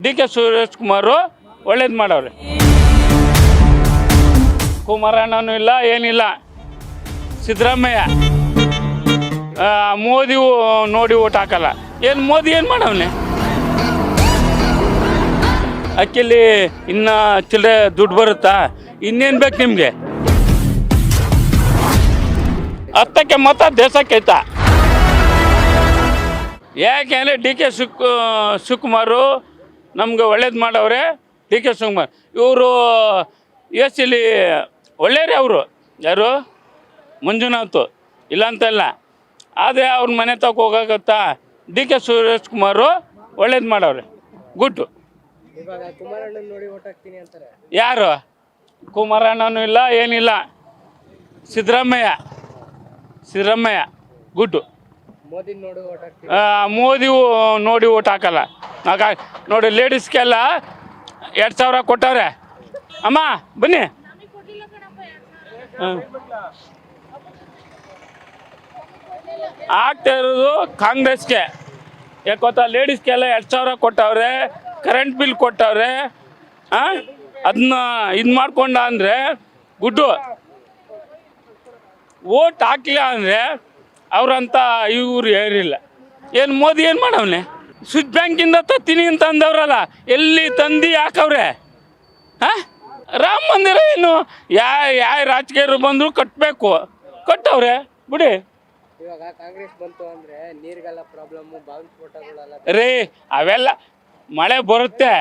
ಡಿ.ಕೆ. ಸುರೇಶ್ ಕುಮಾರು ಒಳ್ಳೇದು ಮಾಡವ್ರೆ. ಕುಮಾರಣ್ಣನೂ ಇಲ್ಲ, ಏನಿಲ್ಲ. ಸಿದ್ದರಾಮಯ್ಯ ಮೋದಿ ನೋಡಿ ಓಟ್ ಹಾಕಲ್ಲ. ಏನು ಮೋದಿ ಏನು ಮಾಡವನೆ? ಅಕ್ಕಿಲಿ ಇನ್ನು ಚಿಲ್ಲರೆ ದುಡ್ಡು ಬರುತ್ತಾ? ಇನ್ನೇನು ಬೇಕು ನಿಮಗೆ? ಹತ್ತಕ್ಕೆ ಮತ ದೇಶಕ್ಕೈತಾ? ಯಾಕೆಂದರೆ ಡಿ.ಕೆ. ಶಿವಕುಮಾರು ನಮ್ಗೆ ಒಳ್ಳೇದು ಮಾಡವ್ರೆ. ಡಿ.ಕೆ. ಶಿವಕುಮಾರ್ ಇವರು ಇಲ್ಲಿ ಒಳ್ಳೆಯರೇ. ಅವರು ಯಾರು? ಮಂಜುನಾಥ್ ಇಲ್ಲ ಅಂತಲ್ಲ. ಆದರೆ ಅವ್ರ ಮನೆ ತಗೋ ಹೋಗತ್ತಾ? ಡಿ.ಕೆ. ಸುರೇಶ್ ಕುಮಾರು ಒಳ್ಳೇದು ಮಾಡವ್ರೆ. ಗುಟ್ಟು. ಯಾರು? ಕುಮಾರಣ್ಣನೂ ಇಲ್ಲ, ಏನಿಲ್ಲ. ಸಿದ್ದರಾಮಯ್ಯ ಗುಟ್ಟು. ಮೋದಿ ನೋಡಿ ಓಟ್ ಹಾಕಲ್ಲ. ನೋಡಿ ಲೇಡೀಸ್ಗೆಲ್ಲ 2000 ಕೊಟ್ಟವ್ರೆ. ಅಮ್ಮ ಬನ್ನಿ. ಆಗ್ತಾ ಇರೋದು ಕಾಂಗ್ರೆಸ್ಗೆ. ಯಾಕೊತ್ತಾ? ಲೇಡೀಸ್ಗೆಲ್ಲ 2000 ಕೊಟ್ಟವ್ರೆ, ಕರೆಂಟ್ ಬಿಲ್ ಕೊಟ್ಟವ್ರೆ. ಅದನ್ನ ಇದು ಮಾಡ್ಕೊಂಡ ಅಂದರೆ ಗುಡ್ಡು. ಓಟ್ ಹಾಕಲಿಲ್ಲ ಅಂದರೆ ಅವ್ರಂತ ಇವ್ರು ಏರಿಲ್ಲ. ಏನು ಮೋದಿ ಏನು ಮಾಡವನೆ? ಸ್ವಿಚ್ ಬ್ಯಾಂಕಿಂದ ತತ್ತೀನಿ ಅಂತ ಅಂದವ್ರಲ್ಲ, ಎಲ್ಲಿ ತಂದು ಹಾಕವ್ರೆ? ರಾಮ ಮಂದಿರ ಏನು ಯಾವ ರಾಜಕೀಯರು ಬಂದರೂ ಕಟ್ಟಬೇಕು, ಕಟ್ಟವ್ರೆ ಬಿಡಿ. ಇವಾಗ ಕಾಂಗ್ರೆಸ್ ಬಂತು ಅಂದರೆ ನೀರಿಗೆಲ್ಲ ಪ್ರಾಬ್ಲಮ್ಮು, ಬಾವಿಸ್ಫೋಟಗಳೆಲ್ಲ ರೀ ಅವೆಲ್ಲ ಮಳೆ ಬರುತ್ತೆ.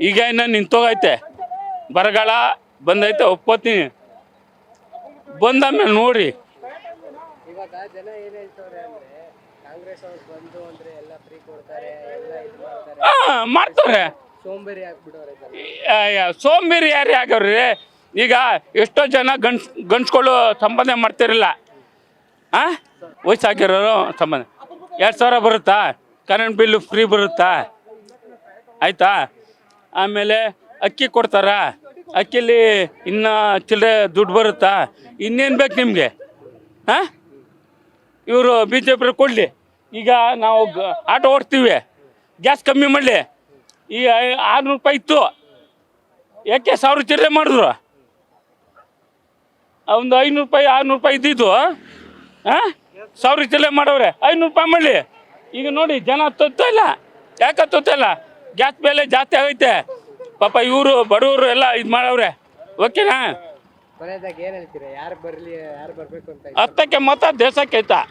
ಈಗ ಇನ್ನು ನಿಂತೋಗೈತೆ, ಬರಗಾಲ ಬಂದೈತೆ, ಒಪ್ಕೋತೀನಿ. ಬಂದಾದ್ಮೇಲೆ ನೋಡಿ. ಇವಾಗ ಜನ ಏನು ಹೇಳ್ತವ್ರೆ ಅಂದರೆ ಕಾಂಗ್ರೆಸ್ ಅವ್ರು ಬಂದು ಅಂದರೆ ಎಲ್ಲ ಫ್ರೀ ಕೊಡ್ತಾರೆ, ಎಲ್ಲ ಇದು ಮಾಡ್ತಾರೆ, ಮಾಡ್ತಾರೆ. ಸೋಂಬೇರಿ ಆಗ್ಬಿಡೋರೆ. ಸೋಂಬೇರಿ ಯಾರೇ ಆಗವ್ರಿ? ಈಗ ಎಷ್ಟೋ ಜನ ಗಂಡ್ಸ್ಗಳು ಸಂಪಾದನೆ ಮಾಡ್ತಿರಲಿಲ್ಲ. ವಯಸ್ಸಾಗಿರೋರು ಸಂಬಂಧ 2000 ಬರುತ್ತಾ? ಕರೆಂಟ್ ಬಿಲ್ಲು ಫ್ರೀ ಬರುತ್ತಾ? ಆಯಿತಾ? ಆಮೇಲೆ ಅಕ್ಕಿ ಕೊಡ್ತಾರ. ಅಕ್ಕಿಲಿ ಇನ್ನು ಚಿಲ್ಲರೆ ದುಡ್ಡು ಬರುತ್ತಾ? ಇನ್ನೇನು ಬೇಕು ನಿಮಗೆ? ಇವರು ಬಿ ಜೆ ಪಿ ಕೊಡಲಿ. ಈಗ ನಾವು ಆಟೋ ಓಡ್ತೀವಿ, ಗ್ಯಾಸ್ ಕಮ್ಮಿ ಮಾಡಲಿ. ಈಗ 600 ರೂಪಾಯಿ ಇತ್ತು, ಯಾಕೆ 1000 ಚಿಲ್ಲರೆ ಮಾಡಿದ್ರು? ಒಂದು 500 ರೂಪಾಯಿ 600 ರೂಪಾಯಿ ಇದ್ದಿದ್ದು 1000 ಚಿಲ್ಲರೆ ಮಾಡವ್ರೆ. 500 ರೂಪಾಯಿ ಮಾಡಲಿ. ಈಗ ನೋಡಿ ಜನ ತೊತ್ತಿಲ್ಲ. ಯಾಕೆ ತೊತ್ತಿಲ್ಲ? ಗ್ಯಾಸ್ ಬೆಲೆ ಜಾಸ್ತಿ ಆಗೈತೆ. ಪಾಪ ಇವರು ಬಡವರು ಎಲ್ಲ ಇದು ಮಾಡವ್ರೆ. ಓಕೆನಾ? ಕೊನೆಯದಾಗಿ ಏನು ಹೇಳ್ತೀರಾ? ಯಾರು ಬರಲಿ, ಯಾರು ಬರಬೇಕು ಅಂತ? ಹತ್ತಕ್ಕೆ ಮತ ದೇಶಕ್ಕೈತಾ?